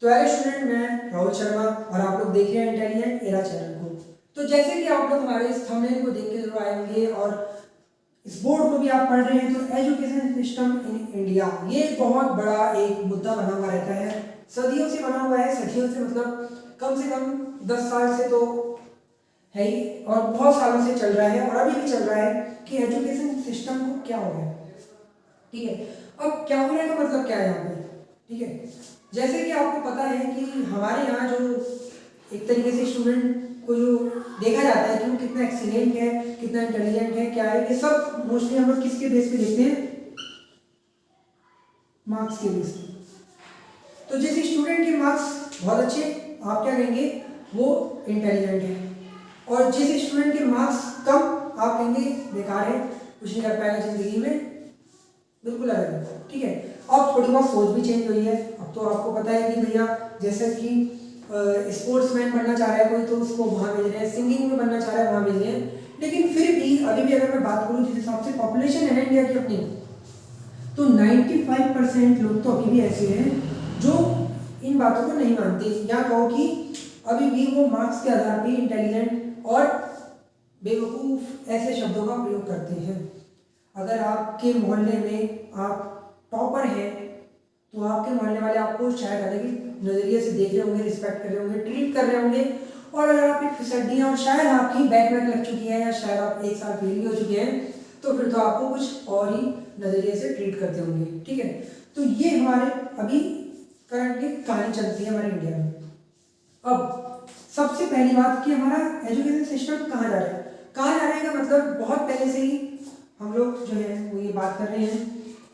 तो as student मैं राहुल शर्मा और आप लोग देख रहे हैं इंटेलिजेंट एरा चैनल को। तो जैसे कि आप लोग हमारे इस थंबनेल को देख के जरूर आएंगे और इस बोर्ड को भी आप पढ़ रहे हैं, तो एजुकेशन सिस्टम इन इंडिया ये बहुत बड़ा एक मुद्दा बना हुआ रहता है, सदियों से बना हुआ है। सदियों से मतलब कम से कम 10 साल से तो है ही, और बहुत सालों से चल रहा है और अभी भी चल रहा है कि एजुकेशन सिस्टम को क्या हो रहा है। ठीक है, अब क्या हो रहा है का मतलब क्या है यहाँ पे। ठीक है, जैसे कि आपको पता है कि हमारे यहाँ जो एक तरीके से स्टूडेंट को जो देखा जाता है कि वो कितना एक्सीलेंट है, कितना इंटेलिजेंट है, क्या है, ये सब मोस्टली हम लोग किसके बेस पे देखते हैं, मार्क्स के बेस पे। तो जिस स्टूडेंट के मार्क्स बहुत अच्छे, आप क्या कहेंगे, वो इंटेलिजेंट है, और जिस स्टूडेंट के मार्क्स कम, आप कहेंगे बेकार है, कुछ नहीं कर पाएगा जिंदगी में, बिल्कुल अलग है। ठीक है, अब थोड़ी बहुत सोच भी चेंज हुई है। अब तो आपको पता है कि भैया जैसे कि स्पोर्ट्समैन बनना चाह रहा है कोई, तो उसको वहाँ भेज रहे हैं, सिंगिंग में बनना चाह रहा है वहाँ भेज रहे हैं। लेकिन फिर भी अभी भी अगर मैं बात करूँ जिस हिसाब से पॉपुलेशन है इंडिया की अपनी, तो 95% लोग तो अभी भी ऐसे हैं जो इन बातों को नहीं मानते, या कहो कि अभी भी वो मार्क्स के आधार पर इंटेलिजेंट और बेवकूफ़ ऐसे शब्दों का प्रयोग करते हैं। अगर आपके मोहल्ले में आप टॉपर हैं, तो आपके मोहल्ले वाले आपको शायद अलग ही नज़रिए से देख रहे होंगे, रिस्पेक्ट कर रहे होंगे, ट्रीट कर रहे होंगे। और अगर आपकी फिसड्डी है और शायद आपकी बैक लग चुकी है, या शायद आप 1 साल फेल भी हो चुके हैं, तो फिर तो आपको कुछ और ही नज़रिए से ट्रीट करते होंगे। ठीक है, तो ये हमारे अभी करंटली कहानी चलती है हमारे इंडिया में। अब सबसे पहली बात कि हमारा एजुकेशन सिस्टम कहाँ जा रहा है, कहाँ जा रहा है का मतलब बहुत पहले से ही हम लोग जो है वो ये बात कर रहे हैं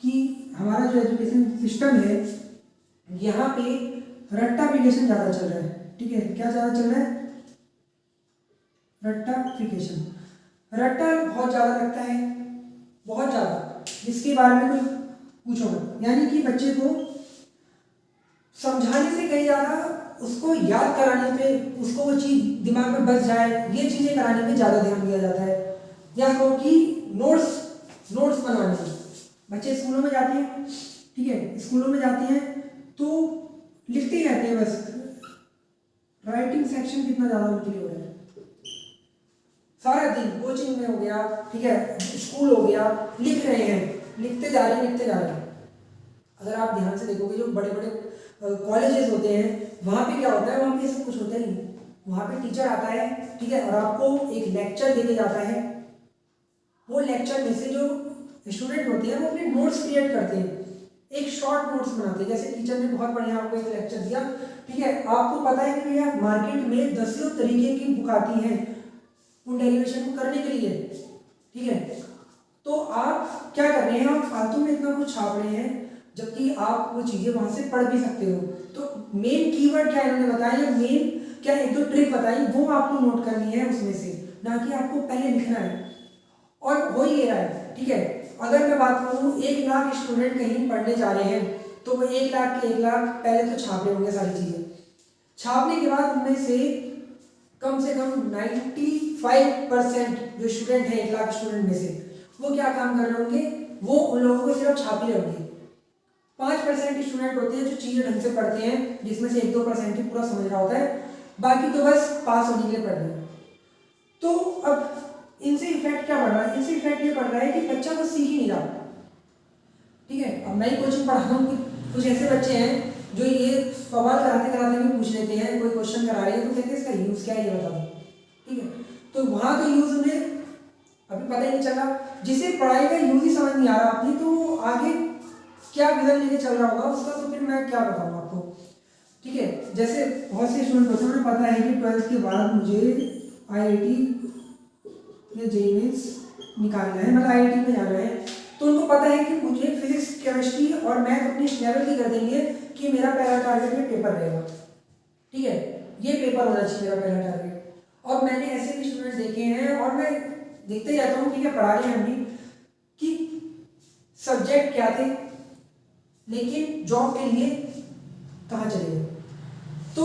कि हमारा जो एजुकेशन सिस्टम है यहाँ पे रट्टाफिकेशन ज़्यादा चल रहा है। ठीक है, क्या ज़्यादा चल रहा है, रट्टाफिकेशन। रट्टा बहुत ज़्यादा लगता है, बहुत ज़्यादा, जिसके बारे में कोई पूछो मत। यानी कि बच्चे को समझाने से कहीं ज़्यादा उसको याद कराने पे, उसको वो चीज़ दिमाग में बस जाए, ये चीज़ें कराने पे ज़्यादा ध्यान दिया जाता है। या कहो कि नोट्स बनवाने में बच्चे स्कूलों में जाते हैं। ठीक है, स्कूलों में जाते हैं तो लिखते ही रहते हैं बस, राइटिंग सेक्शन कितना ज़्यादा उनके लिए हो रहा है, सारा दिन कोचिंग में हो गया, ठीक है, स्कूल हो गया, लिख रहे हैं, लिखते जा रहे हैं। अगर आप ध्यान से देखोगे जो बड़े बड़े कॉलेजेस होते हैं, वहाँ पे क्या होता है, वहाँ पे सब कुछ होता ही नहीं। वहाँ पे टीचर आता है, ठीक है, और आपको एक लेक्चर देके जाता है। वो लेक्चर में से जो स्टूडेंट होते हैं वो अपने नोट्स क्रिएट करते हैं, एक शॉर्ट नोट्स बनाते हैं। जैसे टीचर ने बहुत बढ़िया आपको एक लेक्चर दिया, ठीक है, आपको पता है कि भैया मार्केट में 10 तरीके की बुक आती हैं उन डेरिवेशन को करने के लिए। ठीक है, तो आप क्या कर रहे हैं, आप फालतू में इतना कुछ छाप रहे हैं, जबकि आप वो चीज़ें वहाँ से पढ़ भी सकते हो। तो मेन कीवर्ड क्या इन्होंने बताया, मेन क्या एक दो ट्रिक बताई, वो आपको नोट करनी है उसमें से, ना कि आपको पहले लिखना है। और हो ही रहा है। ठीक है, अगर मैं बात करूँ 1 लाख स्टूडेंट कहीं पढ़ने जा रहे हैं, तो वो 1 लाख के 1 लाख पहले तो छाप रहे होंगे सारी चीज़ें। छापने के बाद उनमें से कम 95% जो स्टूडेंट हैं 1 लाख स्टूडेंट में से, वो क्या काम कर रहे होंगे, वो उन लोगों को सिर्फ छाप ही रहे होंगे। 5% स्टूडेंट होते हैं जो चीज़ें ढंग से पढ़ते हैं, जिसमें से 1-2% ही पूरा समझ रहा होता है, बाकी तो बस पास होने के लिए पढ़ रहे हैं। तो अब इनसे इफेक्ट क्या पड़ रहा है, इनसे इफेक्ट ये पड़ रहा है कि बच्चा कुछ सीख ही नहीं रहा। ठीक है, अब मैं कोचिंग पढ़ाता हूँ, कुछ ऐसे बच्चे हैं जो ये सवाल कराते कराते भी पूछ लेते हैं, कोई क्वेश्चन करा रहे हैं तो कहते हैं इसका यूज़ क्या है ये बता दो। ठीक है, तो वहाँ का यूज़ उन्हें अभी पता ही नहीं चला। जिसे पढ़ाई का यूज़ ही समझ नहीं आ रहा अपनी, तो आगे क्या विजन लेके चल रहा होगा उसका, तो फिर मैं क्या बताऊँ आपको। ठीक है, जैसे बहुत से स्टूडेंट होते हैं, उन्हें पता है कि 12th के बाद मुझे IIT या JEE मेंस निकालना है, मतलब IIT में जाना है, तो उनको पता है कि मुझे फिजिक्स, केमिस्ट्री और मैथ अपनी इस लेवल की कर देंगे कि मेरा पहला टारगेट में पेपर रहेगा। ठीक है, ये पेपर होना चाहिए मेरा पहला टारगेट। और मैंने ऐसे भी स्टूडेंट देखे हैं, और मैं देखते जाता हूँ, ठीक है, पढ़ा रहे हैं हम भी, कि सब्जेक्ट क्या थे लेकिन जॉब के लिए कहाँ चले गए। तो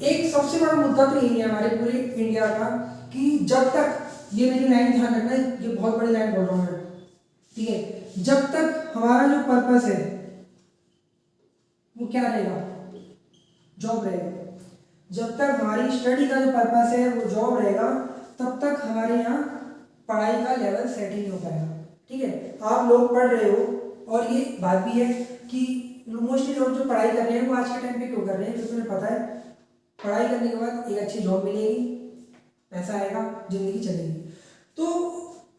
एक सबसे बड़ा मुद्दा तो यही है हमारे पूरे इंडिया का, कि जब तक, ये मेरी लाइन ध्यान रखना है, ये बहुत बड़ी लाइन बोल रहा हूँ मैं, ठीक है, जब तक हमारा जो पर्पस है वो क्या रहेगा, जॉब रहेगा। जब तक हमारी स्टडी का जो पर्पस है वो जॉब रहेगा, तब तक हमारे यहाँ पढ़ाई का लेवल सेट ही नहीं हो पाएगा। ठीक है, आप लोग पढ़ रहे हो, और ये बात भी है कि मोस्टली लोग जो पढ़ाई कर रहे हैं वो आज के टाइम पे क्यों कर रहे हैं, क्योंकि उन्हें पता है पढ़ाई करने के बाद एक अच्छी जॉब मिलेगी, पैसा आएगा, जिंदगी चलेगी। तो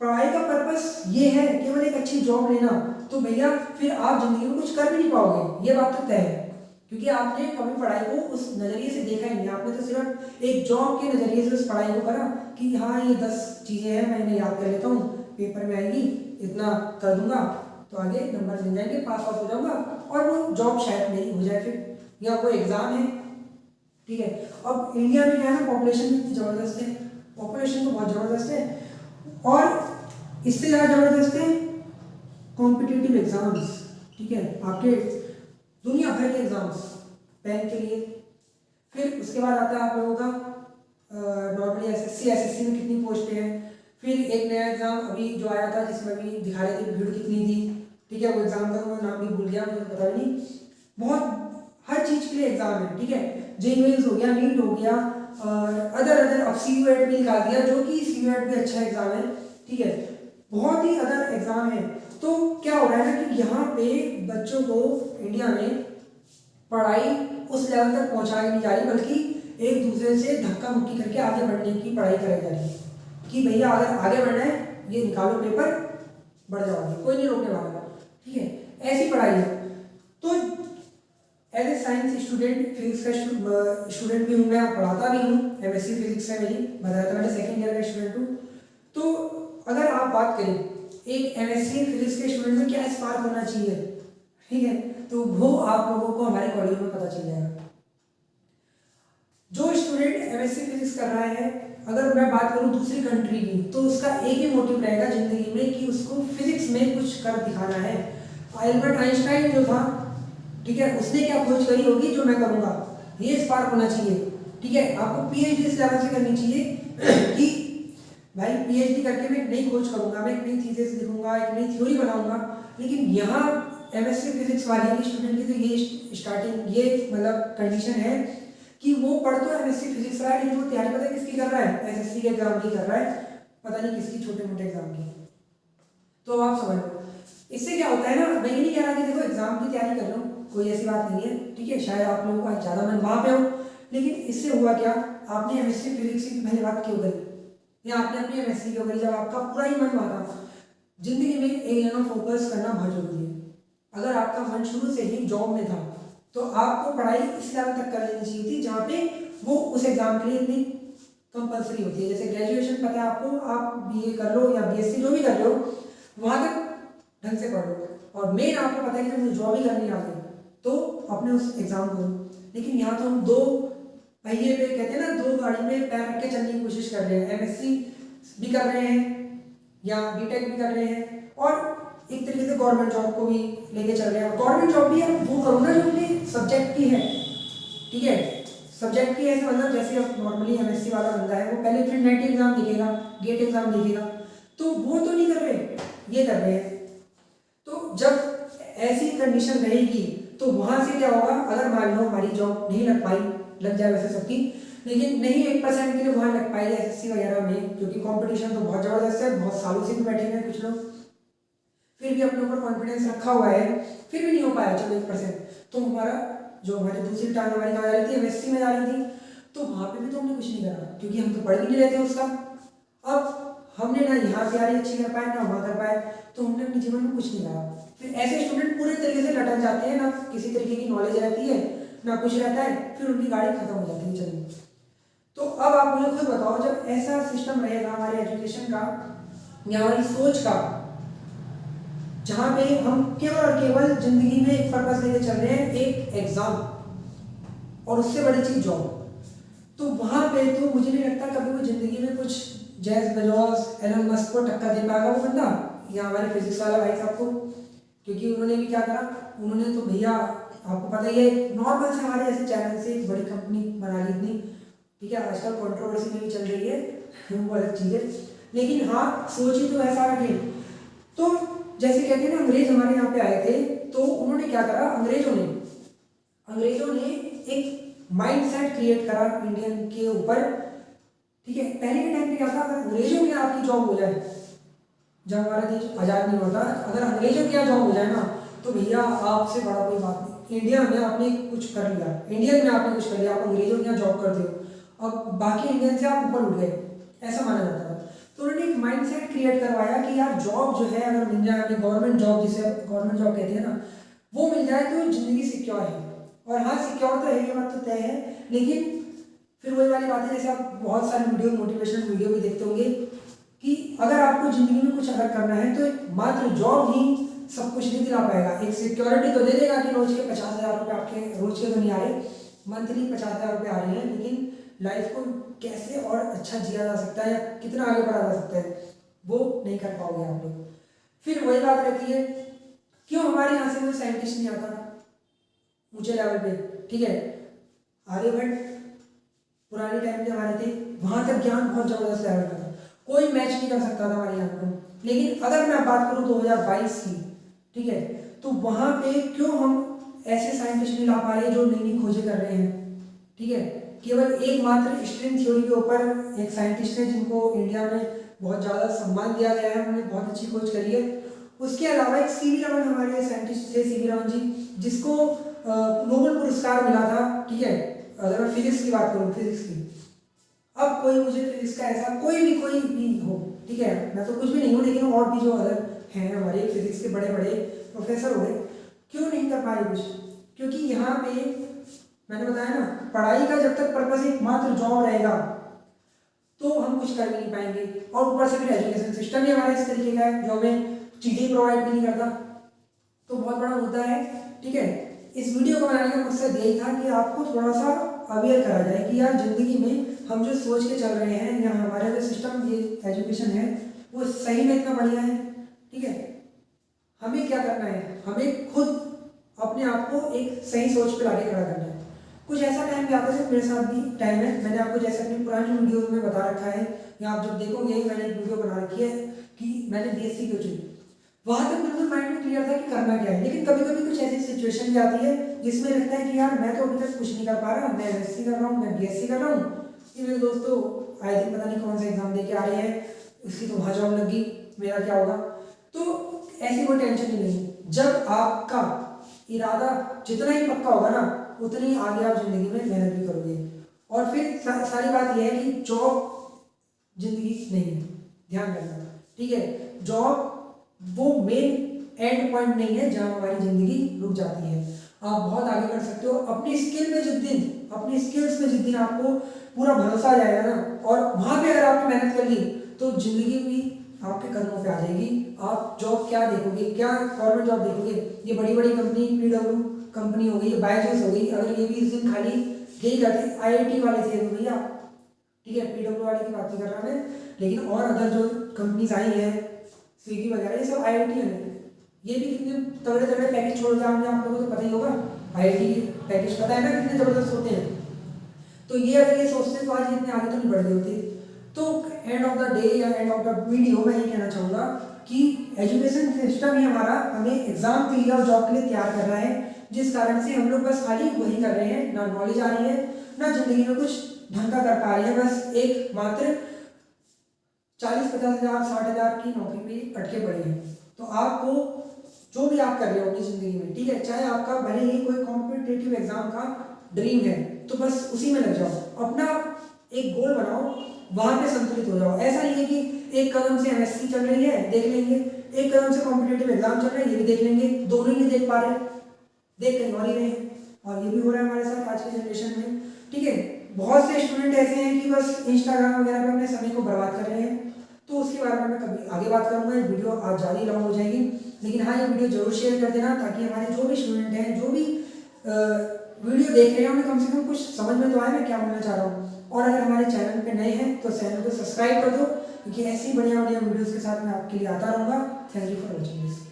पढ़ाई का पर्पस ये है केवल एक अच्छी जॉब लेना, तो भैया फिर आप जिंदगी में कुछ कर भी नहीं पाओगे, ये बात तो तय है। क्योंकि आपने कभी पढ़ाई को उस नज़रिए से देखा ही नहीं, आपने तो सिर्फ एक जॉब के नज़रिए से उस पढ़ाई को करा कि हाँ ये 10 चीज़ें हैं, मैं इन्हें याद कर लेता हूँ, पेपर में आएगी, इतना कर दूंगा तो आगे नंबर मिल जाएंगे, पास हो जाऊंगा, और वो जॉब शायद नहीं हो जाए फिर, या वो एग्ज़ाम है। ठीक है, अब इंडिया में क्या है ना, पॉपुलेशन इतनी ज़बरदस्त है, पॉपुलेशन तो बहुत ज़बरदस्त है, और इससे ज़्यादा ज़बरदस्त है कॉम्पिटिटिव एग्ज़ाम्स। ठीक है, आपके दुनिया भर के एग्ज़ाम्स बैंक के लिए। फिर उसके बाद आता है आप लोगों का नॉर्मली एसएससी में कितनी पोस्टें हैं। फिर एक नया एग्ज़ाम अभी जो आया था जिसमें अभी दिखा रहे थे भीड़ कितनी थी। ठीक है, वो एग्ज़ाम का मैं नाम भी भूल गया, मुझे पता नहीं। बहुत हर चीज़ के लिए एग्ज़ाम है। ठीक है, जेईई मेंस हो गया, नीट हो गया, अदर अब CUET भी निकाल दिया, जो कि CUET भी अच्छा एग्ज़ाम है। ठीक है, बहुत ही अदर एग्ज़ाम है। तो क्या हो रहा है ना कि यहाँ पे बच्चों को इंडिया में पढ़ाई उस लेवल तक पहुँचाई नहीं जा रही, बल्कि एक दूसरे से धक्का मुक्की करके आगे बढ़ने की पढ़ाई कराई जा रही है कि भैया अगर आगे बढ़ना है ये निकालो पेपर, बढ़ जाओगे, कोई नहीं रोकने वाला। ठीक है, ऐसी पढ़ाई है। तो as a science student, physics का स्टूडेंट भी हूँ मैं, पढ़ाता भी हूँ, MSc फिजिक्स है मेरी, बताया था मैंने, सेकेंड ईयर का स्टूडेंट हूँ। तो अगर आप बात करें एक MSc फिजिक्स के स्टूडेंट में क्या स्पार्क होना चाहिए, ठीक है, तो वो आप लोगों को हमारे कॉलेज में पता चल जाएगा। जो स्टूडेंट MSc फिजिक्स कर रहा है, अगर मैं बात करूँ दूसरी कंट्री की, तो उसका एक ही मोटिव रहेगा जिंदगी में कि उसको फिजिक्स में कुछ कर दिखाना है। एल्बर्ट आइंस्टाइन जो था, ठीक है, उसने क्या खोज करी होगी जो मैं करूँगा, ये स्पार्क होना चाहिए। ठीक है, आपको PhD इस लेवल से करनी चाहिए कि भाई PhD करके मैं एक नई खोज करूँगा, मैं एक नई थीसिस लिखूंगा, एक नई थ्योरी बनाऊंगा। लेकिन यहाँ MSc फिजिक्स वाले स्टूडेंट की तो ये स्टार्टिंग, ये मतलब कंडीशन है कि वो पढ़ तो MSc फिजिक्स रहा है, लेकिन वो तैयारी पता है किसकी कर रहा है, SSC के एग्जाम की कर रहा है, पता नहीं किसकी, छोटे मोटे एग्जाम की। तो आप समझ लो इससे क्या होता है ना, मैं ये नहीं कह रहा कि देखो एग्जाम की तैयारी कर लो, कोई ऐसी बात नहीं है। ठीक है, शायद आप लोगों का ज़्यादा मन वहाँ पे हो, लेकिन इससे हुआ क्या, आपने MSc फिजिक्स की पहले बात क्यों करी, या आपने अपनी MSc क्यों करी जब आपका पूरा ही मन वहाँ था। जिंदगी में एक जगह फोकस करना बहुत जरूरी है। अगर आपका मन शुरू से ही जॉब में था तो आपको पढ़ाई इस लेवल तक कर लेनी चाहिए थी जहाँ पे वो उस एग्जाम के लिए इतनी कंपलसरी होती है। जैसे ग्रेजुएशन पता है आपको, आप BA कर लो या BSc जो भी कर लो, वहाँ तक ढंग से पढ़ लो, और मेन आपको पता है कि जब मुझे जॉब ही करनी आ गई तो अपने उस एग्जाम को। लेकिन यहाँ तो हम दो पहिए पे, कहते हैं ना, दो गाड़ी में पैर रख के चलने की कोशिश कर रहे हैं। MSc भी कर रहे हैं या BTech भी कर रहे हैं, और एक तरीके से गवर्नमेंट जॉब को भी लेके चल रहे हैं। गवर्नमेंट जॉब भी आप वो करो ना जो अपने सब्जेक्ट की है। ठीक है, सब्जेक्ट की ऐसे मतलब जैसे अब नॉर्मली MSc वाला बंदा है, वो पहले फिर नेट एग्जाम लिखेगा, गेट एग्जाम लिखेगा, तो वो तो नहीं कर रहे, ये कर रहे हैं। तो जब ऐसी कंडीशन रहेगी तो वहाँ से क्या होगा, अगर मान लो हमारी जॉब नहीं लग पाई, लग जाए वैसे सबकी, लेकिन नहीं 1% के लिए वहाँ लग पाएगी SSC वगैरह में, क्योंकि कंपटीशन तो बहुत ज़बरदस्त है, बहुत सालों से भी बैठे हुए हैं कुछ लोग, फिर भी अपने ऊपर कॉन्फिडेंस रखा हुआ है, फिर भी नहीं हो पाया चलो 1%, तो हमारा जो हमारी दूसरी टांग हमारी कहाँ जा रही थी, MSc में जा रही थी, तो वहाँ पे भी तो हमने कुछ नहीं करा, क्योंकि हम तो पढ़ भी नहीं रहे थे उसका। अब हमने ना यहाँ तैयारी अच्छी कर पाए ना वहाँ कर पाए, तो हमने अपने जीवन में कुछ नहीं करा। फिर ऐसे स्टूडेंट पूरे तरीके से लटक जाते हैं, ना किसी तरीके की नॉलेज रहती है ना कुछ रहता है, फिर उनकी गाड़ी खत्म हो जाती है। चलिए, तो अब आप मुझे खुद बताओ, जब ऐसा सिस्टम रहेगा हमारे एजुकेशन का या हमारी सोच का, जहाँ पे हम केवल और केवल जिंदगी में एक पर्पस लेके चल रहे हैं, एक एग्जाम और उससे बड़ी चीज जॉब, तो वहाँ पे तो मुझे नहीं लगता कभी वो जिंदगी में कुछ जेफ बेजोस, एलन मस्क को टक्कर दे पाएगा वो बंदा, या हमारे फिजिक्स वाला भाई साहब को। क्योंकि उन्होंने भी क्या करा, उन्होंने तो भैया आपको पता ही है, नॉर्मल से हमारे ऐसे चैनल से एक बड़ी कंपनी बना ली इतनी। ठीक है, आजकल कंट्रोवर्सी में भी चल रही है, वो अलग चीज़ है, लेकिन हाँ सोच ही तो ऐसा रखे। तो जैसे कहते हैं ना, अंग्रेज हमारे यहाँ पे आए थे, तो उन्होंने क्या करा, अंग्रेजों ने एक माइंडसेट क्रिएट करा इंडियन के ऊपर, ठीक है। पहले के टाइम पे क्या था, अगर अंग्रेजों के आपकी जॉब हो जाए, जब हमारा देश आज़ाद नहीं होता, अगर अंग्रेजों की जॉब हो जाए ना, तो भैया आपसे बड़ा कोई बात नहीं। इंडिया में आपने कुछ कर लिया, इंडियन में आपने कुछ कर लिया, आप अंग्रेजों के यहाँ जॉब करते हो, अब बाकी इंडियन से आप ऊपर उठ गए, ऐसा माना जाता था। तो उन्होंने एक माइंडसेट क्रिएट करवाया कि यार जॉब जो है अगर मिल जाए, हमें गवर्नमेंट जॉब, जिसे गवर्नमेंट जॉब कहते हैं ना, वो मिल जाए तो ज़िंदगी सिक्योर है। और हाँ, सिक्योर तो है, ये बात तो तय है, लेकिन फिर वही वाली बात है, जैसे आप बहुत सारी वीडियो, मोटिवेशनल वीडियो भी देखते होंगे कि अगर आपको ज़िंदगी में कुछ अगर करना है तो मात्र जॉब ही सब कुछ नहीं दिला पाएगा। एक सिक्योरिटी तो दे देगा कि रोज के 50,000 रुपये आपके रोज के तो नहीं आ रहे, मंथली 50,000 रुपये आ रहे हैं, लेकिन लाइफ को कैसे और अच्छा जिया जा सकता है या कितना आगे बढ़ा जा सकता है वो नहीं कर पाओगे आप लोग। फिर वही बात रहती है, क्यों हमारे यहाँ से कोई साइंटिस्ट नहीं आता ऊंचे लेवल पे, ठीक है। आर्यभट्ट पुराने टाइम में हमारे थे, वहाँ तक ज्ञान बहुत ज़बरदस्त लेवल का था, कोई मैच नहीं कर सकता था हमारे यहाँ को। लेकिन अगर मैं बात करूँ 2022 की, ठीक है, तो वहाँ पे क्यों हम ऐसे साइंटिस्ट नहीं ला पा रहे जो नई नई खोजें कर रहे हैं, ठीक है। केवल एकमात्र स्ट्रिंग थ्योरी के ऊपर एक साइंटिस्ट है जिनको इंडिया में बहुत ज़्यादा सम्मान दिया गया है, उन्होंने बहुत अच्छी खोज करी है। उसके अलावा एक सीवी रमन हमारे साइंटिस्ट थे, सीवी रमन जी, जिसको नोबेल पुरस्कार मिला था, ठीक है। अगर मैं फिजिक्स की बात करूँ, फिजिक्स की, अब कोई मुझे फिजिक्स का ऐसा कोई भी हो, ठीक है, मैं तो कुछ भी नहीं हूँ, लेकिन और भी जो अदर हैं हमारे फिजिक्स के बड़े बड़े प्रोफेसर हो गए, क्यों नहीं कर पा रहे कुछ? क्योंकि यहाँ पे मैंने बताया ना, पढ़ाई का जब तक पर्पस एकमात्र जॉब रहेगा तो हम कुछ कर भी नहीं पाएंगे। और ऊपर से फिर एजुकेशन सिस्टम ही हमारा इस तरीके का है जो हमें चीज़ें प्रोवाइड भी नहीं करता, तो बहुत बड़ा मुद्दा है, ठीक है। इस वीडियो को बनाने का मकसद यही था कि आपको थोड़ा सा अवेयर करा जाए कि यार ज़िंदगी में हम जो सोच के चल रहे हैं या हमारा जो सिस्टम, ये एजुकेशन है, वो सही में इतना बढ़िया है, ठीक है। हमें क्या करना है, हमें खुद अपने आप को एक सही सोच पे लाके खड़ा करना है। कुछ ऐसा टाइम भी आता है, मेरे साथ भी टाइम है, मैंने आपको जैसे अपनी पुरानी वीडियो में बता रखा है, या आप जब देखोगे मैंने एक वीडियो बना रखी है कि मैंने बीएससी क्यों चुनी, वहाँ तक बिल्कुल माइंड में क्लियर था कि करना क्या है। लेकिन कभी कभी कुछ ऐसी सिचुएशन भी आती है जिसमें लगता है कि यार मैं तो अभी तक कुछ नहीं कर पा रहा, मैं एमएससी कर रहा हूँ, मैं बीएससी कर रहा हूँ, ये मेरे दोस्तों आए दिन पता नहीं कौन सा एग्जाम दे के आ रहे हैं, उसकी तो वहाँ जॉब लगी, मेरा क्या होगा। तो ऐसी कोई टेंशन ही नहीं, जब आपका इरादा जितना ही पक्का होगा ना, उतनी ही आगे आप जिंदगी में मेहनत भी करोगे। और फिर सारी बात यह है कि जॉब जिंदगी नहीं है, ध्यान रखना, ठीक है। जॉब वो मेन एंड पॉइंट नहीं है जहाँ हमारी ज़िंदगी रुक जाती है। आप बहुत आगे कर सकते हो अपनी स्किल में, अपनी स्किल्स में जिस दिन आपको पूरा भरोसा आ जाएगा ना, और वहाँ पे अगर आपने मेहनत कर ली तो ज़िंदगी भी आपके कदमों पे आ जाएगी। आप जॉब क्या देखोगे, क्या गवर्नमेंट जॉब देखोगे, ये बड़ी बड़ी कंपनी, पीडब्ल्यू कंपनी हो गई, बायजूस हो गई, अगर ये भी इस दिन खाली यही करते, आईआईटी वाले थे भैया, ठीक है, पीडब्ल्यू वाले की बात नहीं कर रहा मैं, लेकिन और अदर जो कंपनीज आई हैं, स्विगी वगैरह, ये सब आईआईटी है, ये भी कितने तगड़े तगड़े पैकेज छोड़ रहे हैं, आप लोगों को तो पता ही होगा, आईआईटी पैकेज पता है ना कितने ज़बरदस्त होते हैं। तो ये अगर ये सोचते तो आज इतने आगे तो नहीं बढ़ गए होते। तो एंड ऑफ द डे या एंड ऑफ द वीडियो मैं ये कहना चाहूँगा कि एजुकेशन सिस्टम ही हमारा हमें एग्जाम के लिए और जॉब के लिए तैयार कर रहा है, जिस कारण से हम लोग बस खाली वही कर रहे हैं, ना नॉलेज आ रही है, ना जिंदगी में कुछ ढंग का कर पा रहे हैं, बस एक मात्र 40-50 हज़ार 60 हज़ार की नौकरी पे अटके पड़े हैं। तो आपको जो भी आप कर रहे हो अपनी ज़िंदगी में, ठीक है, चाहे आपका भले ही कोई कॉम्पिटिटिव एग्जाम का ड्रीम है, तो बस उसी में लग जाओ, अपना एक गोल बनाओ, वहाँ पे संतुलित हो जाओ। ऐसा नहीं है कि एक कदम से एमएससी चल रही है देख लेंगे, एक कदम से कॉम्पिटिटिव एग्जाम चल रहा है ये भी देख लेंगे, दोनों ही नहीं देख पा रहे, देख कहीं और ही रहे हैं, और ये भी हो रहा है हमारे साथ आज के जनरेशन में, ठीक है। बहुत से स्टूडेंट ऐसे हैं कि बस इंस्टाग्राम वगैरह पे अपने समय को बर्बाद कर रहे हैं, तो उसके बारे में मैं कभी आगे बात करूंगा, ये वीडियो आज ज़्यादा ही लॉन्ग हो जाएगी। लेकिन हाँ, ये वीडियो जरूर शेयर कर देना ताकि हमारे जो भी स्टूडेंट हैं, जो भी वीडियो देख रहे हैं, उन्हें कम से कम कुछ समझ में तो आए मैं क्या बोलना चाह रहा हूँ। और अगर हमारे चैनल पे नए हैं तो चैनल को सब्सक्राइब कर दो, क्योंकि ऐसी बढ़िया बढ़िया वीडियोज़ के साथ मैं आपके लिए आता रहूँगा। Thank you for watching this.